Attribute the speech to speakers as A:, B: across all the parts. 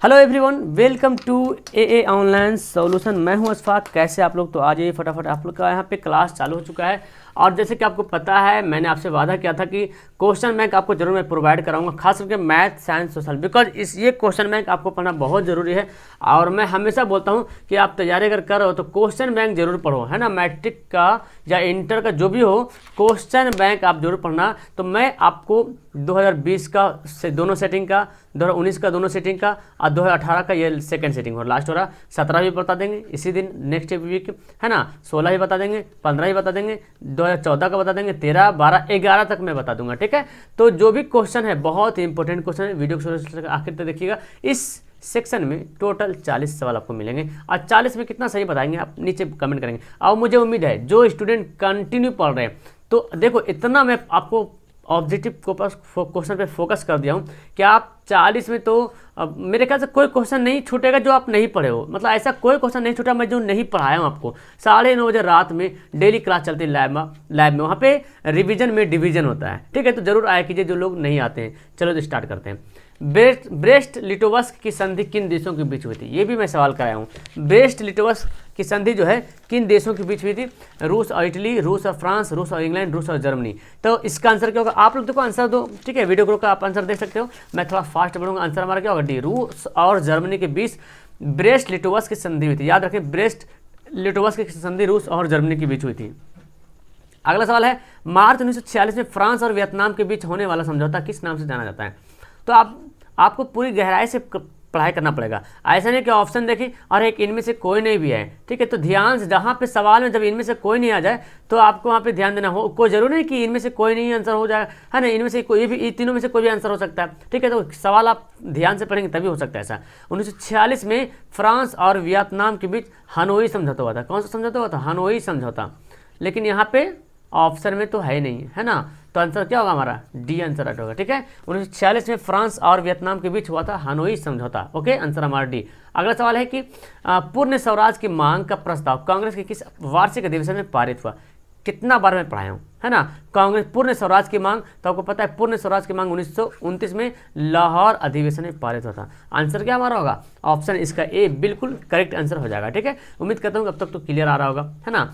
A: Hello everyone, welcome to a online solution. मैं हूं अशफाक। कैसे आप लोग? तो आ जाइए फटाफट, आप लोग का यहाँ पे क्लास चालू हो चुका है। और जैसे कि आपको पता है, मैंने आपसे वादा किया था कि क्वेश्चन बैंक आपको जरूर मैं प्रोवाइड कराऊंगा, खास करके मैथ, साइंस, सोशल, बिकॉज ये क्वेश्चन बैंक आपको पढ़ना बहुत ज़रूरी है। और मैं हमेशा बोलता हूँ कि आप तैयारी अगर कर रहे हो तो क्वेश्चन बैंक जरूर पढ़ो, है ना। मैट्रिक का या इंटर का जो भी हो, क्वेश्चन बैंक आप जरूर पढ़ना। तो मैं आपको 2020 का से दोनों सेटिंग का, 2019 का दोनों सेटिंग का और 2018 का ये सेकंड सेटिंग और लास्ट हो रहा, 17 भी बता देंगे इसी दिन, नेक्स्ट वीक, है ना। 16 ही बता देंगे, 15 ही बता देंगे, 2014 का बता देंगे, 13, 12, 11 तक मैं बता दूंगा, ठीक है। तो जो भी क्वेश्चन है, बहुत ही इंपॉर्टेंट क्वेश्चन है, वीडियो को आखिर तक देखिएगा। इस सेक्शन में टोटल 40 सवाल आपको मिलेंगे और 40 में कितना सही बताएंगे आप नीचे कमेंट करेंगे। और मुझे उम्मीद है जो स्टूडेंट कंटिन्यू पढ़ रहे हैं, तो देखो इतना मैं आपको ऑब्जेक्टिव क्वेश्चन पे फोकस कर दिया हूँ कि आप 40 में तो मेरे ख्याल से कोई क्वेश्चन नहीं छूटेगा जो आप नहीं पढ़े हो। मतलब ऐसा कोई क्वेश्चन नहीं छूटा मैं जो नहीं पढ़ाया हूँ आपको। 9:30 बजे रात में डेली क्लास चलती है लैब में वहाँ पे रिवीजन में डिवीजन होता है, ठीक है। तो जरूर आया कीजिए जो लोग नहीं आते हैं। चलो तो स्टार्ट करते हैं। ब्रेस्ट लिटोवस्क की संधि किन देशों के बीच हुई थी? ये भी मैं सवाल कराया हूँ। ब्रेस्ट लिटोवस्क की संधि जो है किन देशों के बीच हुई थी? रूस और इटली, रूस और फ्रांस, रूस और इंग्लैंड, रूस और जर्मनी। तो इसका आंसर क्या होगा? आप लोग देखो आंसर दो, ठीक है। वीडियो का आप आंसर देख सकते हो, मैं थोड़ा फास्ट बढ़ूंगा। आंसर हमारा क्या होगा? डी, रूस और जर्मनी के बीच ब्रेस्ट लिटोवस्क की संधि हुई थी। याद रखें, ब्रेस्ट लिटोवस्क की संधि रूस और जर्मनी के बीच हुई थी। अगला सवाल है, मार्च 1946 में फ्रांस और वियतनाम के बीच होने वाला समझौता किस नाम से जाना जाता है? तो आपको पूरी गहराई से पढ़ाई करना पड़ेगा। ऐसा नहीं कि ऑप्शन देखिए और एक इनमें से कोई नहीं भी है, ठीक है। तो ध्यान से, जहाँ पे सवाल में जब इनमें से कोई नहीं आ जाए तो आपको वहाँ पे ध्यान देना हो। कोई जरूरी नहीं कि इनमें से कोई नहीं आंसर हो जाएगा, है ना। इनमें से कोई भी, तीनों में से कोई भी आंसर हो सकता है, ठीक है। तो सवाल आप ध्यान से पढ़ेंगे तभी हो सकता है ऐसा। 1946 में फ्रांस और वियतनाम के बीच हनोई समझौता हुआ था। कौन सा समझौता हुआ था? हनोई समझौता। लेकिन यहाँ पे ऑप्शन में तो है नहीं, है ना। तो आंसर क्या होगा हमारा? डी आंसर राइट होगा, ठीक है। 1946 में फ्रांस और वियतनाम के बीच हुआ था हनोई समझौता। ओके, आंसर हमारा डी। अगला सवाल है कि पूर्ण स्वराज की मांग का प्रस्ताव कांग्रेस के किस वार्षिक अधिवेशन में पारित हुआ? कितना बार मैं पढ़ाया हूँ, है ना। कांग्रेस पूर्ण स्वराज की मांग, तो आपको पता है पूर्ण स्वराज की मांग 1929 में लाहौर अधिवेशन में पारित हुआ था। आंसर क्या हमारा होगा? ऑप्शन इसका ए बिल्कुल करेक्ट आंसर हो जाएगा, ठीक है। उम्मीद करता हूँ अब तक तो क्लियर आ रहा होगा, है ना।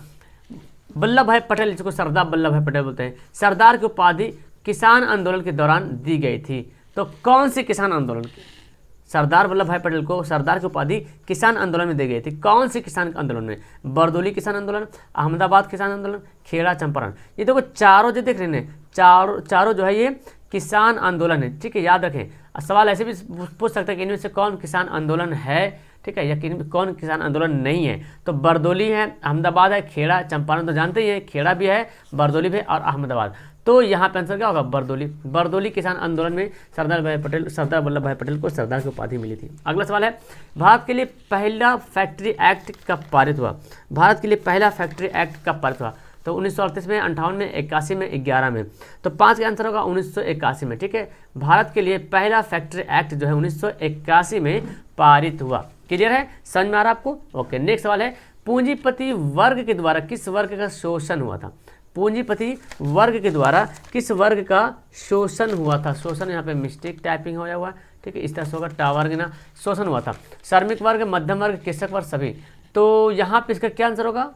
A: वल्लभ भाई पटेल, जिसको सरदार वल्लभ भाई पटेल बोलते हैं, सरदार की उपाधि किसान आंदोलन के दौरान दी गई थी। तो कौन सी किसान आंदोलन की? सरदार वल्लभ भाई पटेल को सरदार की उपाधि किसान आंदोलन में दी गई थी। कौन सी किसान आंदोलन में? बरदौली किसान आंदोलन, अहमदाबाद किसान आंदोलन, खेड़ा चंपारण। ये देखो चारों जो देख रहे हैं, चारों जो है ये किसान आंदोलन है, ठीक है। याद रखें, सवाल ऐसे भी पूछ सकते हैं कि इनमें से कौन किसान आंदोलन है, ठीक है, या कौन किसान आंदोलन नहीं है। तो बरदौली है, अहमदाबाद है, खेड़ा चंपारण तो जानते ही है, खेड़ा भी है, बरदौली भी है और अहमदाबाद। तो यहाँ पे आंसर क्या होगा? बरदौली। बरदौली किसान आंदोलन में सरदार वल्लभ भाई पटेल को सरदार की उपाधि मिली थी। अगला सवाल है, भारत के लिए पहला फैक्ट्री एक्ट कब पारित हुआ? भारत के लिए पहला फैक्ट्री एक्ट कब पारित हुआ? तो 1938 में, 58 में, 81 में, 11 में। तो 5 का आंसर होगा 1981 में, ठीक है। भारत के लिए पहला फैक्ट्री एक्ट जो है 1981 में पारित हुआ। क्लियर है? समझ में आ रहा है आपको? ओके, नेक्स्ट सवाल है, पूंजीपति वर्ग के द्वारा किस वर्ग का शोषण हुआ था? पूंजीपति वर्ग के द्वारा किस वर्ग का शोषण हुआ था? शोषण यहाँ पे मिस्टेक टाइपिंग हो हुआ है, ठीक है। इस तरह से होगा, टावर्ग ना, शोषण हुआ था। श्रमिक वर्ग, मध्यम वर्ग, कृषक वर्ग, सभी। तो यहाँ पे इसका क्या आंसर होगा?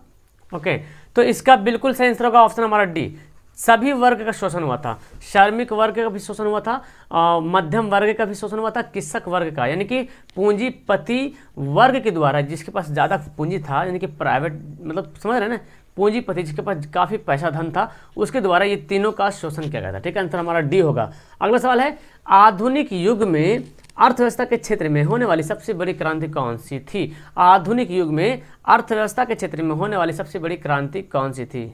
A: ओके, तो इसका बिल्कुल सही आंसर होगा ऑप्शन हमारा डी, सभी वर्ग का शोषण हुआ था। श्रमिक वर्ग का भी शोषण हुआ था, मध्यम वर्ग का भी शोषण हुआ था, कृषक वर्ग का, यानी कि पूंजीपति वर्ग के द्वारा जिसके पास ज़्यादा पूंजी था, यानी कि प्राइवेट, मतलब समझ रहे हैं ना, पूंजीपति जिसके पास काफ़ी पैसा धन था, उसके द्वारा ये तीनों का शोषण किया गया था, ठीक है। आंसर हमारा डी होगा। अगला सवाल है, आधुनिक युग में अर्थव्यवस्था के क्षेत्र में होने वाली सबसे बड़ी क्रांति कौन सी थी? आधुनिक युग में अर्थव्यवस्था के क्षेत्र में होने वाली सबसे बड़ी क्रांति कौन सी थी?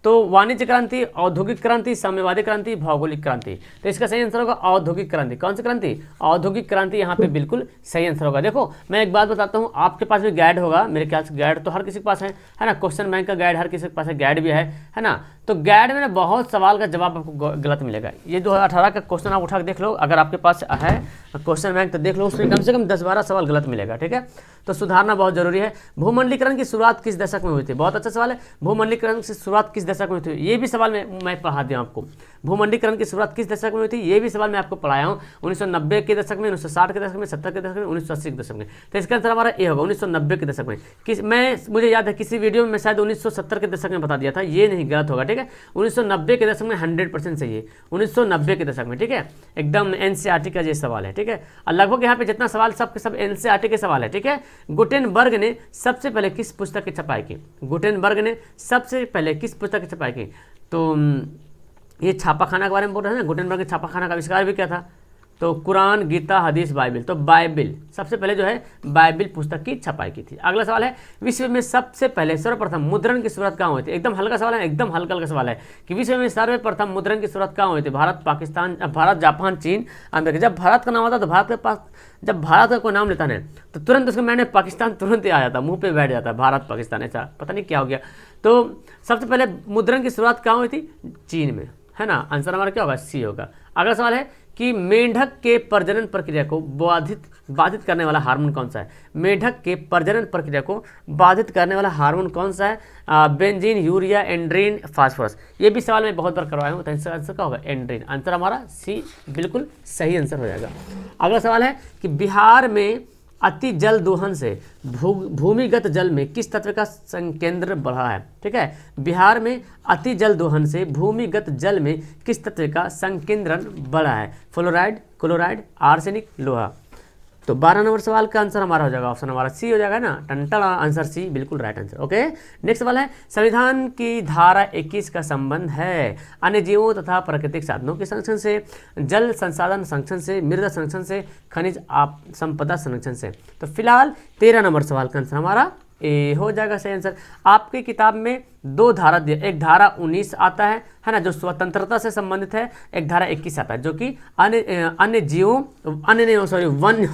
A: तो वाणिज्य क्रांति, औद्योगिक क्रांति, साम्यवादी क्रांति, भौगोलिक क्रांति। तो इसका सही आंसर होगा औद्योगिक क्रांति। कौन सी क्रांति? औद्योगिक क्रांति यहाँ पे बिल्कुल सही आंसर होगा। देखो मैं एक बात बताता हूँ, आपके पास भी गाइड होगा, मेरे ख्याल से गाइड तो हर किसी के पास है ना। क्वेश्चन बैंक का गाइड हर किसी के पास है, गाइड भी है ना। तो गैड में ना बहुत सवाल का जवाब आपको गलत मिलेगा। ये 2018 का क्वेश्चन आप उठा के देख लो, अगर आपके पास है क्वेश्चन बैंक तो देख लो, उसमें कम से कम 10-12 सवाल गलत मिलेगा। ठीक है, तो सुधारना बहुत जरूरी है। भूमंडलीकरण की शुरुआत किस दशक में हुई थी? बहुत अच्छा सवाल है। भूमंडलीकरण की शुरुआत किस दशक में हुई थी? ये भी सवाल मैं पढ़ा दिया आपको। भूमंडलीकरण की शुरुआत किस दशक में हुई थी? ये भी सवाल मैं आपको पढ़ाया हूँ। 1990 के दशक में, 1960 के दशक में, 70 के दशक में, 1980 के दशक में। तो इसका आंसर हमारा ए होगा 1990 के दशक में। मुझे याद है किसी वीडियो में मैं शायद 1970 के दशक में बता दिया था, ये नहीं, गलत होगा। ठीक है, 1990 के दशक में 100% सही है, 1990 के दशक में। ठीक है, एकदम एनसीईआरटी का ये सवाल है। ठीक है, और लगभग यहाँ पे जितना सवाल सब के सब एनसीईआरटी के सवाल है। ठीक है, गुटेनबर्ग ने सबसे पहले किस पुस्तक की छपाई की? गुटेनबर्ग ने सबसे पहले किस पुस्तक की छपाई की? तो ये छापाखाना के बारे में बोल रहे हैं ना, गुटेनबर्ग के छापाखाना का आविष्कार भी क्या था? तो कुरान, गीता, हदीस, बाइबिल। तो बाइबिल सबसे पहले जो है बाइबिल पुस्तक की छपाई की थी। अगला सवाल है, विश्व में सबसे पहले सर्वप्रथम मुद्रण की शुरुआत कहाँ हुई थी? एकदम हल्का सवाल है, एकदम हल्का सवाल है कि विश्व में सर्वप्रथम मुद्रण की शुरुआत कहाँ हुई थी? भारत, पाकिस्तान, भारत, जापान, चीन, अमेरिका। जब भारत का नाम आता तो भारत के पास, जब भारत का कोई नाम लेता है तो तुरंत उसको मैंने पाकिस्तान तुरंत ही आ जाता, मुंह पे बैठ जाता है भारत पाकिस्तान, ऐसा पता नहीं क्या हो गया। तो सबसे पहले मुद्रण की शुरुआत कहाँ हुई थी? चीन में, है ना। आंसर हमारा क्या होगा? सी होगा। अगला सवाल है कि मेंढक के प्रजनन प्रक्रिया को बाधित करने वाला हार्मोन कौन सा है? मेंढक के प्रजनन प्रक्रिया को बाधित करने वाला हार्मोन कौन सा है? बेंजीन, यूरिया, एंड्रीन, फास्फोरस। ये भी सवाल मैं बहुत बार करवाया हूँ, तो इसका आंसर क्या होगा? एंड्रीन। आंसर हमारा सी बिल्कुल सही आंसर हो जाएगा। अगला सवाल है कि बिहार में अति जल दोहन से भूमिगत जल में किस तत्व का संकेंद्र बढ़ा है? ठीक है, बिहार में अति जल दोहन से भूमिगत जल में किस तत्व का संकेंद्रण बढ़ा है? फ्लोराइड, क्लोराइड, आर्सेनिक, लोहा। तो 12 नंबर सवाल का आंसर हमारा हो जाएगा, ऑप्शन हमारा सी हो जाएगा ना, टंटन आंसर सी, बिल्कुल राइट आंसर। ओके, नेक्स्ट सवाल है, संविधान की धारा 21 का संबंध है अन्य जीवों तथा प्राकृतिक साधनों के संरक्षण से, जल संसाधन संरक्षण से, मृदा संरक्षण से, खनिज संपदा संरक्षण से। तो फिलहाल 13 नंबर सवाल का आंसर हमारा ए हो जाएगा सही आंसर। आपकी किताब में 2 धारा दिया, एक धारा 19 आता है ना, जो स्वतंत्रता से संबंधित है, एक धारा 21 आता है जो कि अन्य जीवों, अन्य नहीं, सॉरी, वन्य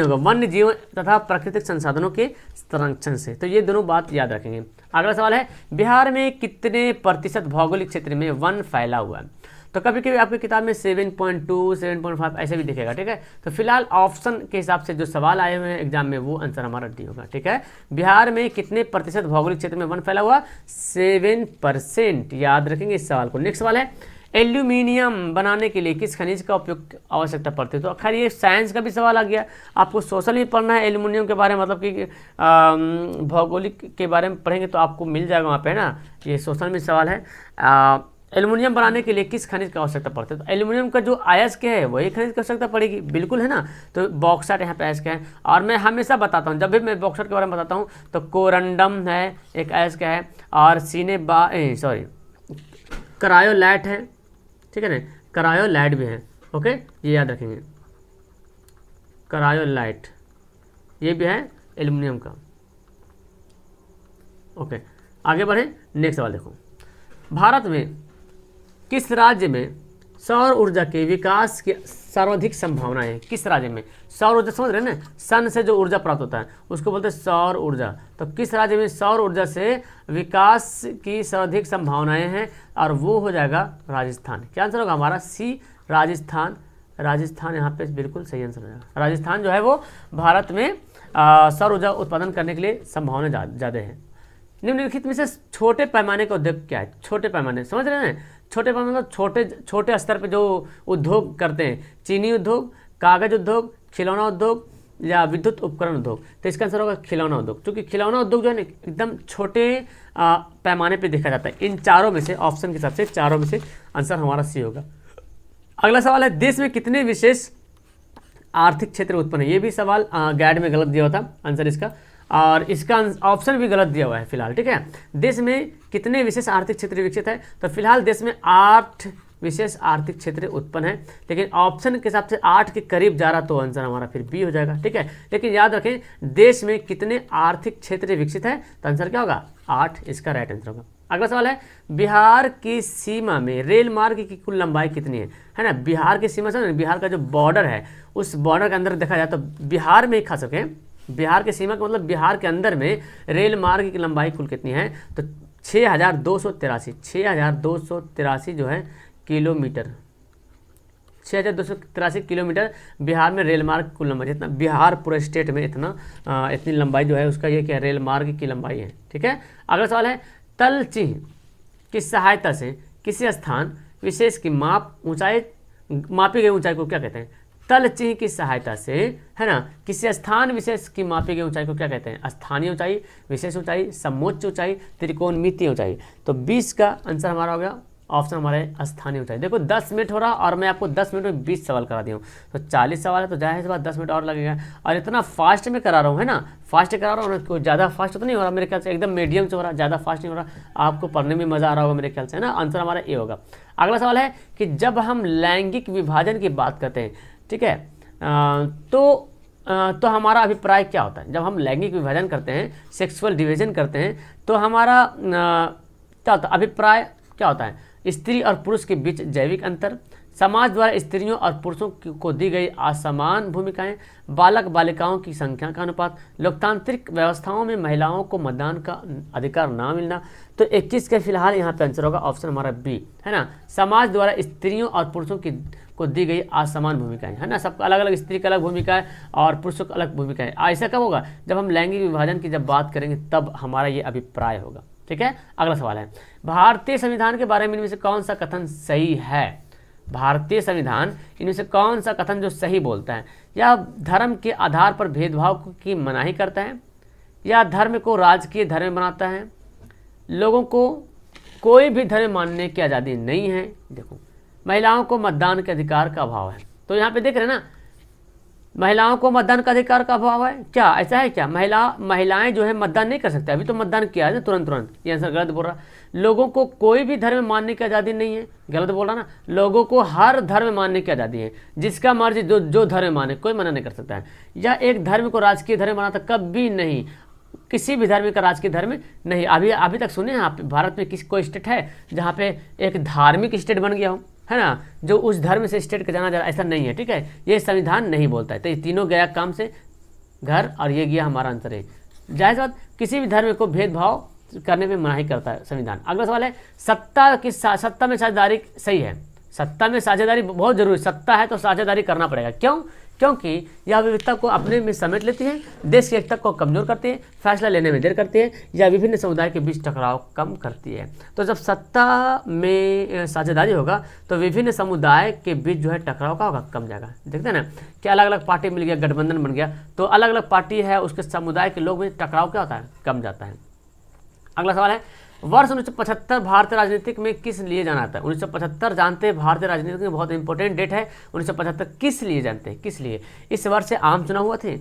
A: होगा, वन्य जीवों तथा प्राकृतिक संसाधनों के संरक्षण से। तो ये दोनों बात याद रखेंगे। अगला सवाल है, बिहार में कितने प्रतिशत भौगोलिक क्षेत्र में वन फैला हुआ है? तो कभी कभी आपकी किताब में 7.2, 7.5 ऐसे भी दिखेगा। ठीक है, तो फिलहाल ऑप्शन के हिसाब से जो सवाल आए हुए हैं एग्जाम में वो आंसर हमारा डी होगा। ठीक है, बिहार में कितने प्रतिशत भौगोलिक क्षेत्र में वन फैला हुआ? 7%, याद रखेंगे इस सवाल को। नेक्स्ट सवाल है, एल्यूमिनियम बनाने के लिए किस खनिज का उपयोग की आवश्यकता पड़ती है? तो खैर ये साइंस का भी सवाल आ गया, आपको सोशल में पढ़ना है एल्यूमिनियम के बारे में, मतलब कि भौगोलिक के बारे में पढ़ेंगे तो आपको मिल जाएगा वहाँ पे, है ना। ये सोशल में सवाल है, एल्युमिनियम बनाने के लिए किस खनिज की आवश्यकता पड़ती है? तो एल्युमिनियम का जो अयस्क है वही खनिज की आवश्यकता पड़ेगी, बिल्कुल, है ना। तो बॉक्साइट यहाँ पे अयस्क है, और मैं हमेशा बताता हूँ, जब भी मैं बॉक्साइट के बारे में बताता हूँ तो कोरंडम है एक अयस्क है, और करायोलाइट है, ठीक है ना, करायोलाइट भी है। ओके, ये याद रखेंगे, करायोलाइट ये भी है एल्युमिनियम का। ओके, आगे बढ़े, नेक्स्ट सवाल देखो, भारत में किस राज्य में सौर ऊर्जा के विकास की सर्वाधिक संभावना है? किस राज्य में सौर ऊर्जा, समझ रहे हैं ना, सन से जो ऊर्जा प्राप्त होता है उसको बोलते हैं सौर ऊर्जा। तो किस राज्य में सौर ऊर्जा से विकास की सर्वाधिक संभावनाएं हैं? और वो हो जाएगा राजस्थान। क्या आंसर होगा हमारा? सी, राजस्थान। राजस्थान यहाँ पे बिल्कुल सही आंसर हो जाएगा। राजस्थान जो है वो भारत में सौर ऊर्जा उत्पादन करने के लिए संभावना ज़्यादा है। निम्नलिखित में से छोटे पैमाने का उद्योग क्या है? छोटे पैमाने, समझ रहे हैं, छोटे पैमाने मतलब छोटे स्तर पे जो उद्योग करते हैं, चीनी उद्योग, कागज उद्योग, खिलौना उद्योग या विद्युत उपकरण उद्योग। तो इसका आंसर होगा खिलौना उद्योग, क्योंकि खिलौना उद्योग जो है ना एकदम छोटे पैमाने पे देखा जाता है। इन चारों में से, ऑप्शन के हिसाब से चारों में से आंसर हमारा सी होगा। अगला सवाल है, देश में कितने विशेष आर्थिक क्षेत्र उत्पन्न है? ये भी सवाल गाइड में गलत दिया हुआ था आंसर इसका, और इसका ऑप्शन भी गलत दिया हुआ है फिलहाल। ठीक है, देश में कितने विशेष आर्थिक क्षेत्र विकसित है? तो फिलहाल देश में 8 विशेष आर्थिक क्षेत्र उत्पन्न है, लेकिन ऑप्शन के हिसाब से 8 के करीब जा रहा तो आंसर हमारा फिर बी हो जाएगा। ठीक है, लेकिन याद रखें देश में कितने आर्थिक क्षेत्र विकसित है, तो आंसर क्या होगा? 8, इसका राइट आंसर होगा। अगला सवाल है, बिहार की सीमा में रेल मार्ग की कुल लंबाई कितनी है ना। बिहार की सीमा से, बिहार का जो बॉर्डर है उस बॉर्डर के अंदर देखा जाए तो बिहार में खास करके बिहार की सीमा का मतलब बिहार के अंदर में रेल मार्ग की लंबाई कुल कितनी है? तो 6283 जो है किलोमीटर, 6283 किलोमीटर बिहार में रेल मार्ग कुल लंबाई, जितना बिहार पूरे स्टेट में इतनी लंबाई जो है उसका ये क्या रेल मार्ग की लंबाई है। ठीक है, अगला सवाल है तल चिन्ह की सहायता से किसी स्थान विशेष की मापी गई ऊंचाई को क्या कहते हैं। तल चिन्ह की सहायता से, है ना, किसी स्थान विशेष की मापी गई ऊंचाई को क्या कहते हैं। स्थानीय ऊंचाई, विशेष ऊंचाई, समोच्च ऊंचाई, त्रिकोणमितीय ऊंचाई। तो 20 का आंसर हमारा हो गया ऑप्शन हमारा है स्थानीय ऊंचाई। देखो 10 मिनट हो रहा और मैं आपको 10 मिनट में 20 सवाल करा दिया हूँ, तो 40 सवाल है, तो जाहिर सी बात 10 मिनट और लगेगा। और इतना फास्ट में करा रहा हूँ, है ना, फास्ट करा रहा हूँ, कोई ज़्यादा फास्ट तो नहीं हो रहा मेरे ख्याल से, एकदम मीडियम से हो रहा, ज़्यादा फास्ट नहीं हो रहा। आपको पढ़ने में मज़ा आ रहा होगा मेरे ख्याल से, है ना। आंसर हमारा ए होगा। अगला सवाल है कि जब हम लैंगिक विभाजन की बात करते हैं, ठीक है, तो हमारा अभिप्राय क्या होता है। जब हम लैंगिक विभाजन करते हैं, सेक्सुअल डिवीजन करते हैं, तो हमारा क्या होता है, अभिप्राय क्या होता है। स्त्री और पुरुष के बीच जैविक अंतर, समाज द्वारा स्त्रियों और पुरुषों को दी गई असमान भूमिकाएं, बालक बालिकाओं की संख्या का अनुपात, लोकतांत्रिक व्यवस्थाओं में महिलाओं को मतदान का अधिकार ना मिलना। तो 21 का फिलहाल यहाँ पे आंसर होगा ऑप्शन हमारा बी, है ना। समाज द्वारा स्त्रियों और पुरुषों को दी गई असमान भूमिकाएं, है ना, सबका अलग अलग, स्त्री का अलग भूमिका है और पुरुषों का अलग भूमिका है। ऐसा कब होगा, जब हम लैंगिक विभाजन की जब बात करेंगे तब हमारा ये अभिप्राय होगा। ठीक है, अगला सवाल है भारतीय संविधान के बारे में इनमें से कौन सा कथन सही है। भारतीय संविधान इनमें से कौन सा कथन जो सही बोलता है। या धर्म के आधार पर भेदभाव की मनाही करता है, या धर्म को राजकीय धर्म बनाता है, लोगों को कोई भी धर्म मानने की आज़ादी नहीं है। देखो महिलाओं को मतदान के अधिकार का अभाव है, तो यहाँ पे देख रहे हैं ना, महिलाओं को मतदान का अधिकार का अभाव है, क्या ऐसा है क्या। महिलाएं जो है मतदान नहीं कर सकते, अभी तो मतदान किया है ना तुरंत। ये आंसर गलत बोल रहा। लोगों को कोई भी धर्म मानने की आज़ादी नहीं है, गलत बोल रहा ना। लोगों को हर धर्म मानने की आज़ादी है, जिसका मर्जी जो धर्म माने, कोई मना नहीं कर सकता है। या एक धर्म को राजकीय धर्म बनाता, कभी नहीं, किसी भी धर्म का राजकीय धर्म नहीं। अभी तक सुने आप भारत में कोई स्टेट है जहाँ पे एक धार्मिक स्टेट बन गया हो, है ना, जो उस धर्म से स्टेट का जाना जा रहा, ऐसा नहीं है। ठीक है, ये संविधान नहीं बोलता है। तो ये तीनों गया काम से घर, और ये गया हमारा आंसर है। जाहिर बात, किसी भी धर्म को भेदभाव करने में मनाही करता है संविधान। अगला सवाल है सत्ता में साझेदारी सही है। सत्ता में साझेदारी बहुत जरूरी, सत्ता है तो साझेदारी करना पड़ेगा। क्यों? क्योंकि यह विविधता को अपने में समेट लेती है, देश की एकता को कमजोर करती है, फैसला लेने में देर करती है, या विभिन्न समुदाय के बीच टकराव कम करती है। तो जब सत्ता में साझेदारी होगा तो विभिन्न समुदाय के बीच जो है टकराव का होगा, कम जाएगा। देखते हैं ना कि अलग अलग पार्टी मिल गया, गठबंधन बन गया, तो अलग अलग पार्टी है, उसके समुदाय के लोग में टकराव क्या होता है, कम जाता है। अगला सवाल है वर्ष 1975 भारतीय राजनीतिक में किस लिए जाना जाता है। 1975 जानते हैं भारतीय राजनीति में बहुत इंपॉर्टेंट डेट है। 1975 किस लिए जानते हैं, किस लिए। इस वर्ष से आम चुनाव हुआ थे,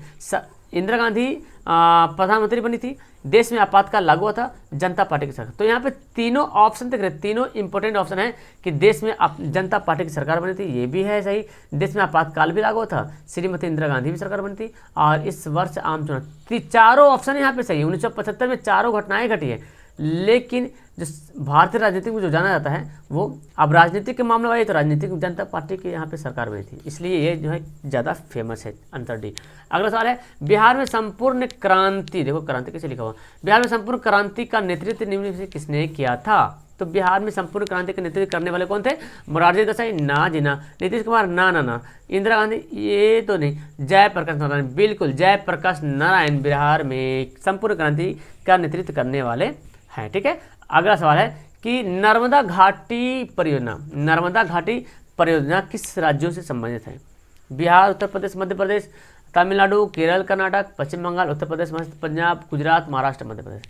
A: इंदिरा गांधी प्रधानमंत्री बनी थी, देश में आपातकाल लागू हुआ था, जनता पार्टी की सरकार। तो यहाँ पे तीनों ऑप्शन देख रहे, तीनों इंपॉर्टेंट ऑप्शन है कि देश में जनता पार्टी की सरकार बनी थी, ये भी है सही, देश में आपातकाल भी लागू हुआ था, श्रीमती इंदिरा गांधी भी सरकार बनी थी, और इस वर्ष आम चुनाव। चारों ऑप्शन यहाँ पे सही है। 1975 में चारों घटनाएं घटी है, लेकिन जो भारतीय राजनीति में जो जाना जाता है वो, अब राजनीतिक के मामले वाले तो राजनीतिक जनता पार्टी की यहाँ पे सरकार बनी थी, इसलिए ये जो है ज़्यादा फेमस है, आंसर डी। अगला सवाल है बिहार में संपूर्ण क्रांति, देखो क्रांति कैसे लिखा हुआ, बिहार में संपूर्ण क्रांति का नेतृत्व निम्न से किसने किया था। तो बिहार में संपूर्ण क्रांति का नेतृत्व करने वाले कौन थे, मोरारजी देसाई, ना जी ना, नीतीश कुमार, ना, इंदिरा गांधी, ये तो नहीं, जयप्रकाश नारायण, बिल्कुल जयप्रकाश नारायण बिहार में संपूर्ण क्रांति का नेतृत्व करने वाले हैं। ठीक है, अगला सवाल है कि नर्मदा घाटी परियोजना किस राज्यों से संबंधित है। बिहार, उत्तर प्रदेश, मध्य प्रदेश, तमिलनाडु, केरल, कर्नाटक, पश्चिम बंगाल, उत्तर प्रदेश, पंजाब, गुजरात, महाराष्ट्र, मध्य प्रदेश।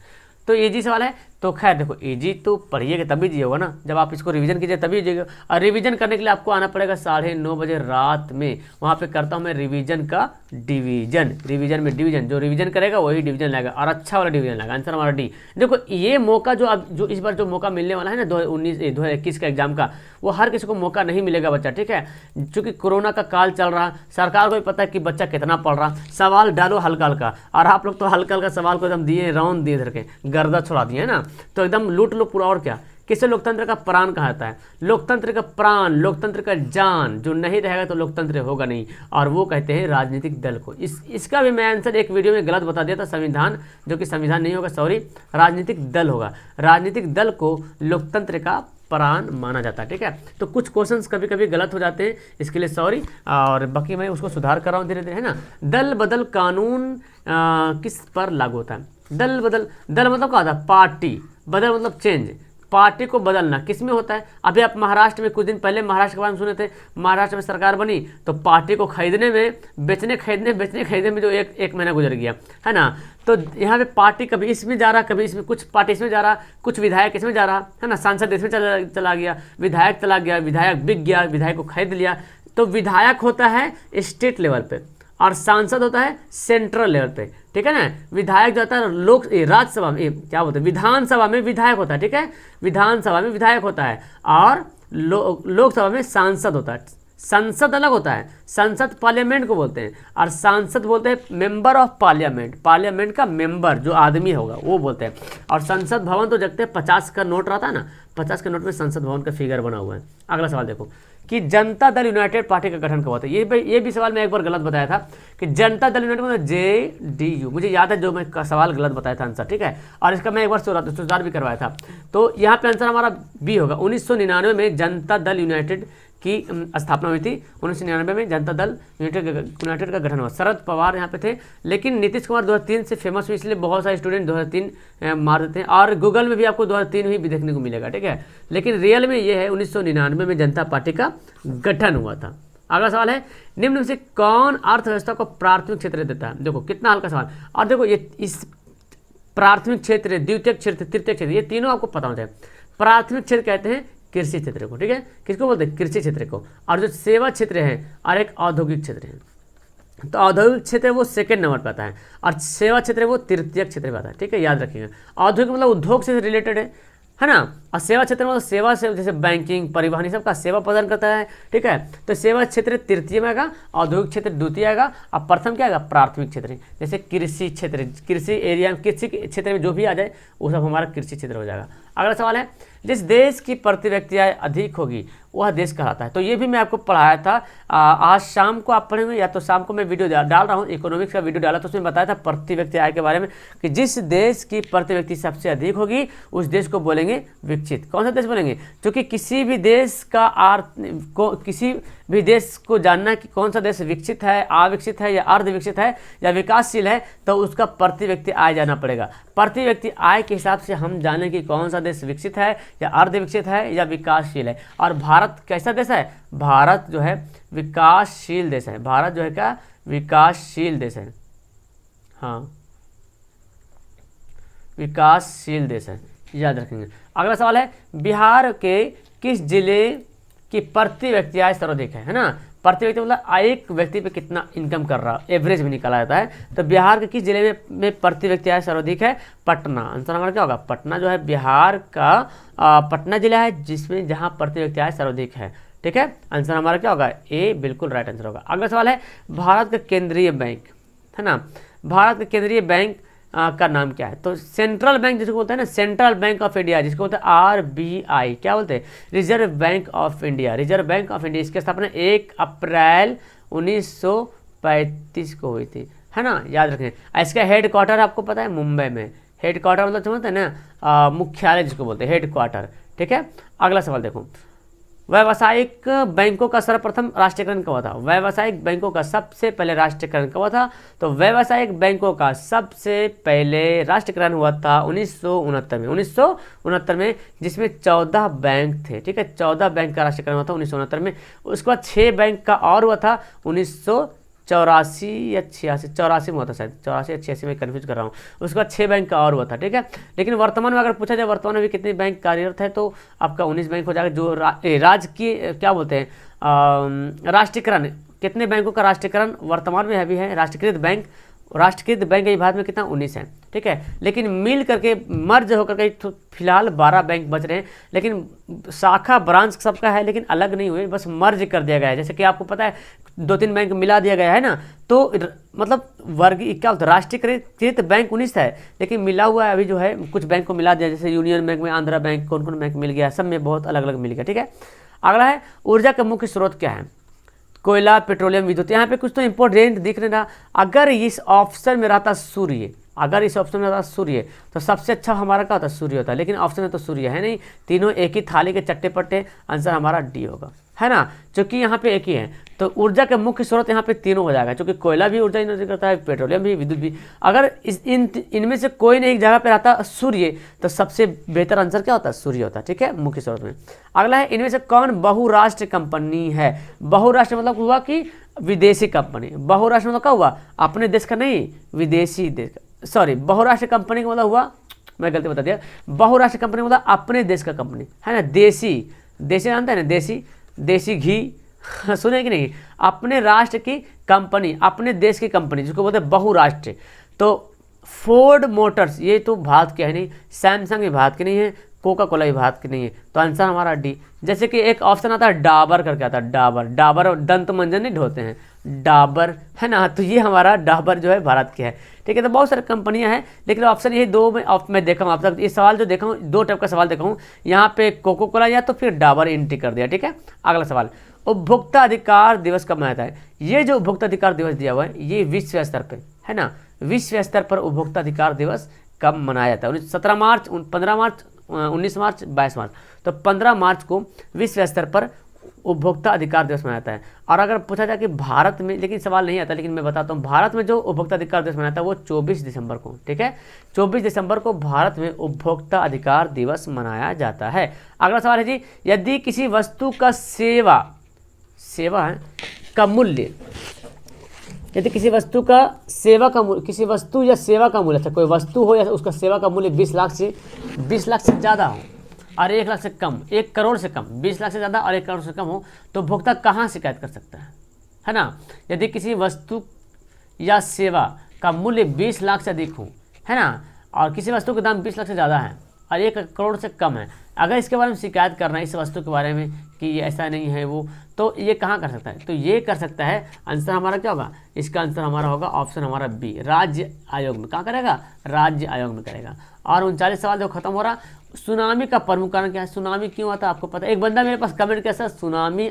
A: तो इजी सवाल है। तो खैर देखो, इजी तो पढ़िएगा तभी जी होगा ना, जब आप इसको रिवीजन कीजिए तभी जाइएगा। और रिवीजन करने के लिए आपको आना पड़ेगा 9:30 बजे रात में, वहाँ पे करता हूँ मैं रिवीजन का डिवीजन, रिवीजन में डिवीजन, जो रिवीजन करेगा वही डिवीजन लाएगा, और अच्छा वाला डिवीजन लाएगा। आंसर हमारा डी। देखो ये मौका जो इस बार जो मौका मिलने वाला है ना 2021 का एग्जाम का, वो हर किसी को मौका नहीं मिलेगा बच्चा। ठीक है, चूँकि कोरोना का काल चल रहा, सरकार को भी पता है कि बच्चा कितना पढ़ रहा, सवाल डालो हल्का हल्का, और आप लोग तो हल्का हल्का सवाल को एकदम दिए, राउंड दिए धर के गर्दा छोड़ा दिए है ना, तो एकदम लूट लो पूरा। और क्या किसे लोकतंत्र का प्राण कहा जाता है? लोकतंत्र का प्राण, लोकतंत्र का जान, जो नहीं रहेगा तो लोकतंत्र होगा नहीं, और वो कहते हैं राजनीतिक दल को। इसका भी मैं आंसर एक वीडियो में गलत बता दिया था, संविधान, जो कि संविधान नहीं होगा, सॉरी, राजनीतिक दल होगा। राजनीतिक दल को लोकतंत्र का प्राण माना जाता है, ठीक है। तो कुछ क्वेश्चंस कभी कभी गलत हो जाते हैं, इसके लिए सॉरी, और बाकी मैं उसको सुधार कर रहा हूँ धीरे धीरे, है ना। दल बदल कानून किस पर लागू होता है? दल बदल, दल मतलब क्या होता है? पार्टी, बदल मतलब चेंज, पार्टी को बदलना किस में होता है? अभी आप महाराष्ट्र में, कुछ दिन पहले महाराष्ट्र के बारे में सुने थे, महाराष्ट्र में सरकार बनी तो पार्टी को खरीदने में, बेचने खरीदने में जो एक महीना गुजर गया, है ना। तो यहाँ पे पार्टी कभी इसमें जा रहा, कभी इसमें, कुछ पार्टी इसमें जा रहा, कुछ विधायक इसमें जा रहा, है ना। सांसद इसमें चला गया, विधायक चला गया, विधायक बिक गया, विधायक को खरीद लिया। तो विधायक होता है स्टेट लेवल पे और सांसद होता है सेंट्रल लेवल पे, ठीक है ना। विधायक जो होता है राज्यसभा में, क्या बोलते हैं, विधानसभा में विधायक होता है, ठीक है। विधानसभा में विधायक होता है और लोकसभा में सांसद होता है। संसद अलग होता है, संसद पार्लियामेंट को बोलते हैं, और सांसद बोलते हैं मेंबर ऑफ पार्लियामेंट, पार्लियामेंट का मेंबर जो आदमी होगा वो बोलते हैं। और संसद भवन तो जगते 50 का नोट रहता है ना, 50 के नोट में संसद भवन का फिगर बना हुआ है। अगला सवाल देखो कि जनता दल यूनाइटेड पार्टी का गठन कब होता है? ये भी सवाल मैं एक बार गलत बताया था कि जनता दल यूनाइटेड मतलब JDU, मुझे याद है जो मैं सवाल गलत बताया था आंसर, ठीक है। और इसका मैं एक बार सुधार भी करवाया था। तो यहाँ पे आंसर हमारा बी होगा। 1999 में जनता दल यूनाइटेड की स्थापना हुई थी। 1999 में जनता दल यूनाइटेड का गठन हुआ। शरद पवार यहाँ पे थे, लेकिन नीतीश कुमार 2003 से फेमस हुई, इसलिए बहुत सारे स्टूडेंट 2003 मार देते हैं, और गूगल में भी आपको 2003 ही भी देखने को मिलेगा, ठीक है। लेकिन रियल में ये है 1999 में जनता पार्टी का गठन हुआ था। अगला सवाल है, निम्न में से कौन अर्थव्यवस्था को प्राथमिक क्षेत्र देता है? देखो कितना हल्का सवाल। और देखो ये इस प्राथमिक क्षेत्र, द्वितीयक क्षेत्र, तृतीयक क्षेत्र, ये तीनों आपको पता होना चाहिए। प्राथमिक क्षेत्र कहते हैं कृषि क्षेत्र को, ठीक है। किसको बोलते हैं? कृषि क्षेत्र को। और जो सेवा क्षेत्र है और एक औद्योगिक क्षेत्र है। तो औद्योगिक क्षेत्र वो सेकंड नंबर पर आता है और सेवा क्षेत्र वो तृतीय क्षेत्र पर आता है, ठीक है, याद रखिएगा। औद्योगिक मतलब उद्योग से रिलेटेड है ना। और सेवा क्षेत्र मतलब सेवा से, जैसे बैंकिंग, परिवहन, ये सब का सेवा प्रदान करता है, ठीक है। तो सेवा क्षेत्र तृतीय में आएगा, औद्योगिक क्षेत्र द्वितीय आएगा, और प्रथम क्या आएगा? प्राथमिक क्षेत्र। जैसे कृषि क्षेत्र, कृषि एरिया, कृषि क्षेत्र में जो भी आ जाए वो सब हमारा कृषि क्षेत्र हो जाएगा। अगला सवाल है, जिस देश की प्रति व्यक्ति आय अधिक होगी वह देश कहलाता है। तो ये भी मैं आपको पढ़ाया था, आज शाम को आप पढ़ेंगे, या तो शाम को मैं वीडियो डाल रहा हूँ, इकोनॉमिक्स का वीडियो डाला, तो उसमें बताया था प्रति व्यक्ति आय के बारे में कि जिस देश की प्रति व्यक्ति सबसे अधिक होगी उस देश को बोलेंगे विकसित। कौन सा देश बोलेंगे? क्योंकि किसी भी देश का किसी भी देश को जानना कि कौन सा देश विकसित है, अविकसित है, या अर्धविकसित है, या विकासशील है, तो उसका प्रति व्यक्ति आय जाना पड़ेगा। प्रति व्यक्ति आय के हिसाब से हम जानें कि कौन सा देश विकसित है, या अर्धविकसित है, या विकासशील है। और भारत कैसा देश है? भारत जो है विकासशील देश है। भारत जो है क्या? विकासशील देश है, हाँ, विकासशील देश है, याद रखेंगे। अगला सवाल है, बिहार के किस जिले की प्रति व्यक्ति आय सर्वाधिक है ना। प्रति व्यक्ति मतलब एक व्यक्ति पे कितना इनकम कर रहा, एवरेज में निकाला जाता है। तो बिहार के किस जिले में प्रति व्यक्ति आय सर्वाधिक है? पटना। आंसर हमारा क्या होगा? पटना जो है बिहार का पटना जिला है जिसमें जहाँ प्रति व्यक्ति आय सर्वाधिक है, ठीक है। आंसर हमारा क्या होगा? ए बिल्कुल राइट आंसर होगा। अगला सवाल है, भारत का केंद्रीय बैंक है ना, भारत का केंद्रीय बैंक का नाम क्या है? तो सेंट्रल बैंक जिसको बोलते हैं ना, सेंट्रल बैंक ऑफ इंडिया, जिसको बोलते हैं RBI, क्या बोलते हैं? Reserve bank of India. Reserve bank of India, इसकी स्थापना 1 अप्रैल 1935 को हुई थी, है ना, याद रखें। इसका हेड क्वार्टर आपको पता है मुंबई में। हेड क्वार्टर मतलब समझते हैं ना, मुख्यालय जिसको बोलते हैं, हेड क्वार्टर, ठीक है। अगला सवाल देखो, व्यावसायिक बैंकों का सर्वप्रथम राष्ट्रीयकरण कब हुआ था? व्यावसायिक बैंकों का सबसे पहले राष्ट्रीयकरण कब हुआ था? तो व्यावसायिक बैंकों का सबसे पहले राष्ट्रीयकरण हुआ था 1969 में। 1969 में, जिसमें 14 बैंक थे, ठीक है। 14 बैंक का राष्ट्रीयकरण हुआ था 1969 में। उसके बाद 6 बैंक का और हुआ था 1984 या 86 में हुआ था, शायद 84 या 86 में कन्फ्यूज कर रहा हूँ। उसके बाद 6 बैंक का और हुआ था, ठीक है। लेकिन वर्तमान में अगर पूछा जाए वर्तमान में भी कितने बैंक कार्यरत है, तो आपका 19 बैंक हो जाएगा। जो राज्य की क्या बोलते हैं राष्ट्रीयकरण, कितने बैंकों का राष्ट्रीयकरण वर्तमान में अभी है? राष्ट्रीयकृत बैंक राष्ट्रीयकृत बैंक अभी भारत में कितना 19 है, ठीक है। लेकिन मिल करके मर्ज होकर के तो फिलहाल 12 बैंक बच रहे हैं, लेकिन शाखा ब्रांच सबका है लेकिन अलग नहीं हुए, बस मर्ज कर दिया गया है। जैसे कि आपको पता है 2-3 बैंक मिला दिया गया है ना, तो मतलब वर्गीय क्या होता है, राष्ट्रीयकृत बैंक 19 है लेकिन मिला हुआ है अभी जो है कुछ बैंक को मिला दिया, जैसे यूनियन बैंक में आंध्रा बैंक, कौन कौन बैंक मिल गया, सब में बहुत अलग अलग मिल गया, ठीक है। अगला है ऊर्जा का मुख्य स्रोत क्या है, कोयला, पेट्रोलियम, विद्युत। यहाँ पे कुछ तो इंपॉर्टेंट दिख रहा, अगर इस ऑप्शन में रहता सूर्य, अगर इस ऑप्शन में रहता सूर्य तो सबसे अच्छा हमारा क्या होता, सूर्य होता, लेकिन ऑप्शन में तो सूर्य है नहीं, तीनों एक ही थाली के चट्टे पट्टे, आंसर हमारा डी होगा, है ना, क्योंकि यहाँ पे एक ही है। तो ऊर्जा के मुख्य स्रोत यहाँ पे तीनों हो जाएगा, क्योंकि कोयला भी ऊर्जा जनरेट करता है, पेट्रोलियम भी, विद्युत भी। अगर इनमें से कोई नहीं एक जगह पे रहता सूर्य तो सबसे बेहतर आंसर क्या होता, सूर्य होता, ठीक है, मुख्य स्रोत में। अगला है इनमें से कौन बहुराष्ट्र कंपनी है। बहुराष्ट्र मतलब हुआ कि विदेशी कंपनी, बहुराष्ट्र मतलब क्या हुआ, अपने देश का नहीं, विदेशी देश का, सॉरी, बहुराष्ट्र कंपनी का मतलब हुआ, मैं गलती बता दिया, बहुराष्ट्र कंपनी मतलब अपने देश का कंपनी, है ना। देसी, देसी जानते हैं ना, देसी, देसी घी सुने कि नहीं, अपने राष्ट्र की कंपनी, अपने देश की कंपनी जिसको बोलते हैं बहुराष्ट्र। तो फोर्ड मोटर्स ये तो भारत की है नहीं, सैमसंग भी भारत की नहीं है, कोका कोला भी भारत की नहीं है, तो आंसर हमारा डी। जैसे कि एक ऑप्शन आता है डाबर करके आता है, डाबर, डाबर दंत मंजन नहीं ढोते हैं, डाबर, है ना, तो ये हमारा डाबर जो है भारत की है, ठीक है। तो बहुत सारी कंपनियां हैं, लेकिन ऑप्शन यही दो में मैं देखा हूँ आप तक, ये सवाल जो देखा हूँ, दो टाइप का सवाल देखा हूँ, यहाँ पे कोको कोला या तो फिर डाबर एंट्री कर दिया, ठीक है। अगला सवाल, उपभोक्ता अधिकार दिवस कब मनाया है। ये जो उपभोक्ता अधिकार दिवस दिया हुआ है ये विश्व स्तर पे है ना, विश्व स्तर पर उपभोक्ता अधिकार दिवस कब मनाया जाता है, 17 मार्च, 15 मार्च, 19 मार्च, 22 मार्च। तो 15 मार्च को विश्व स्तर पर उपभोक्ता अधिकार दिवस मनाया जाता है। और अगर पूछा जाए कि भारत में, लेकिन सवाल नहीं आता, लेकिन मैं बताता हूँ, भारत में जो उपभोक्ता अधिकार दिवस मनाया जाता है वो 24 दिसंबर को, ठीक है, 24 दिसंबर को भारत में उपभोक्ता अधिकार दिवस मनाया जाता है। अगला सवाल है जी, यदि किसी वस्तु का सेवा है का मूल्य, यदि किसी वस्तु का सेवा का मूल्य, किसी वस्तु या सेवा का मूल्य, अच्छा कोई वस्तु हो या उसका सेवा का मूल्य 20 लाख से ज़्यादा हो और 1 लाख से कम, 1 करोड़ से कम, 20 लाख से ज़्यादा और 1 करोड़ से कम हो, तो उपभोक्ता कहाँ शिकायत कर सकता है ना। यदि किसी वस्तु या सेवा का मूल्य 20 लाख से अधिक हो, है ना, और किसी वस्तु का दाम 20 लाख से ज़्यादा है और 1 करोड़ से कम है, अगर इसके बारे में शिकायत करना है, इस वस्तु के बारे में कि ये ऐसा नहीं है वो, तो ये कहाँ कर सकता है, तो ये कर सकता है, आंसर हमारा क्या होगा, इसका आंसर हमारा होगा ऑप्शन हमारा बी, राज्य आयोग में। कहाँ करेगा, राज्य आयोग में करेगा। और 39 सवाल जो खत्म हो रहा, सुनामी का प्रमुख कारण क्या है, सुनामी क्यों आता है आपको पता है। एक बंदा मेरे पास कमेंट किया, सर सुनामी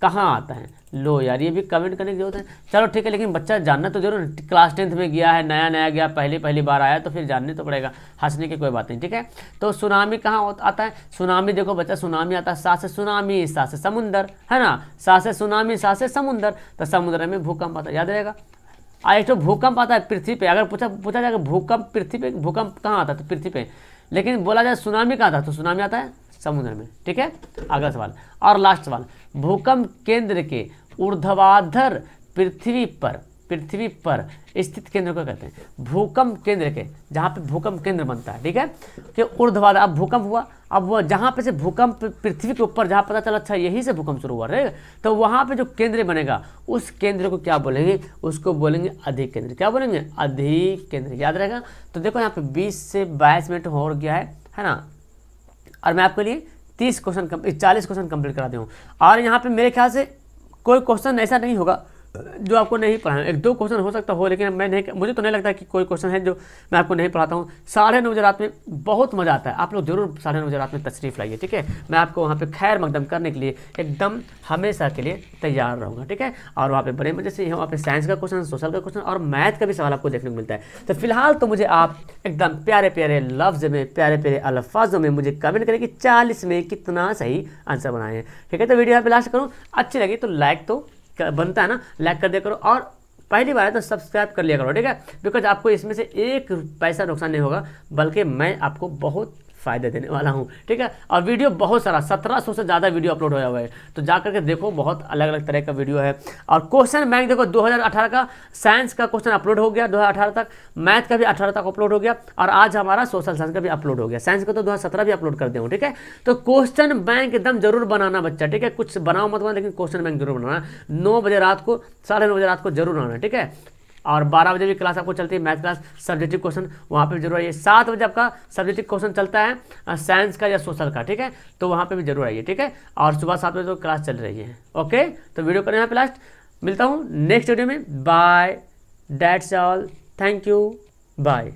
A: कहाँ आता है, लो यार ये भी कमेंट करने की जरूरत है, चलो ठीक है, लेकिन बच्चा जानना तो जरूर, क्लास 10th में गया है, नया गया, पहली बार आया, तो फिर जानने तो पड़ेगा, हंसने की कोई बात नहीं, ठीक है। तो सुनामी कहाँ आता है, सुनामी देखो बच्चा, सुनामी आता है सा से सुनामी, सा से समुंदर, है ना, सा से सुनामी, सा से समुंदर, तो समुद्र में भूकंप आता है, याद रहेगा। एक तो भूकंप आता है पृथ्वी पे, अगर पूछा जाएगा भूकंप पृथ्वी पे, भूकंप कहाँ आता है, तो पृथ्वी पे, लेकिन बोला जाए सुनामी कहाँ आता है, तो सुनामी आता है समुद्र में, ठीक है। अगला सवाल और लास्ट सवाल, भूकंप केंद्र के ऊर्ध्वाधर पृथ्वी पर स्थित केंद्र को कहते हैं, भूकंप केंद्र के, जहाँ पे भूकंप केंद्र बनता है, ठीक है, कि ऊर्ध्वाधर, अब भूकंप हुआ, अब वो जहाँ पे से भूकंप पृथ्वी के ऊपर, जहाँ पता चला अच्छा यहीं से भूकंप शुरू हुआ रहेगा, तो वहाँ पे जो केंद्र बनेगा उस केंद्र को क्या बोलेंगे, उसको बोलेंगे अधिक केंद्र। क्या बोलेंगे, अधिक केंद्र, याद रहेगा। तो देखो यहाँ पे 20 से 22 मिनट हो गया है ना, और मैं आपके लिए 40 क्वेश्चन कंप्लीट करा दूँ। और यहाँ पे मेरे ख्याल से कोई क्वेश्चन ऐसा नहीं होगा जो आपको नहीं पढ़ाना, 1-2 क्वेश्चन हो सकता हो, लेकिन मुझे तो नहीं लगता कि कोई क्वेश्चन है जो मैं आपको नहीं पढ़ाता हूँ। 9:30 बजे रात में बहुत मज़ा आता है, आप लोग जरूर 9:30 बजे रात में तशरीफ़ लाइए, ठीक है। मैं आपको वहाँ पे खैर मकदम करने के लिए एकदम हमेशा के लिए तैयार रहूँगा, ठीक है। और वहाँ पे बड़े मजे से वहाँ पे साइंस का क्वेश्चन, सोशल का क्वेश्चन और मैथ का भी सवाल आपको देखने को मिलता है। तो फिलहाल तो मुझे आप एकदम प्यारे प्यारे लफ्ज़ में, प्यारे प्यारे अल्फाजों में मुझे कमेंट करें कि 40 में कितना सही आंसर बनाए हैं, ठीक है। तो वीडियो यहाँ पे लास्ट करूँ, अच्छी लगी तो लाइक तो बनता है ना, लाइक कर दिया करो, और पहली बार है तो सब्सक्राइब कर लिया करो, ठीक है, बिकॉज आपको इसमें से 1 पैसा नुकसान नहीं होगा, बल्कि मैं आपको बहुत फ़ायदे देने वाला हूँ, ठीक है। और वीडियो बहुत सारा 1700 से ज़्यादा वीडियो अपलोड होया हुआ है, तो जा करके देखो, बहुत अलग अलग तरह का वीडियो है। और क्वेश्चन बैंक देखो 2018 का साइंस का क्वेश्चन अपलोड हो गया 2018 तक, मैथ का भी 18 तक अपलोड हो गया, और आज हमारा सोशल साइंस का भी अपलोड हो गया, साइंस का तो 2017 भी अपलोड कर दूँ, ठीक है। तो क्वेश्चन बैंक एकदम जरूर बनाना बच्चा, ठीक है, कुछ बनाओ मत बनाओ, लेकिन क्वेश्चन बैंक जरूर बनाना, 9 बजे रात को, 9:30 बजे रात को जरूर आना, ठीक है। और 12 बजे भी क्लास आपको चलती है मैथ क्लास सब्जेक्टिव क्वेश्चन, वहाँ पे भी जरूर आइए। 7 बजे आपका सब्जेक्टिव क्वेश्चन चलता है साइंस का या सोशल का, ठीक है, तो वहाँ पे भी जरूर आइए, ठीक है। और सुबह 7 बजे तो क्लास चल रही है। ओके, तो वीडियो करें यहाँ पे लास्ट, मिलता हूँ नेक्स्ट वीडियो में। Bye, that's all, thank you, bye.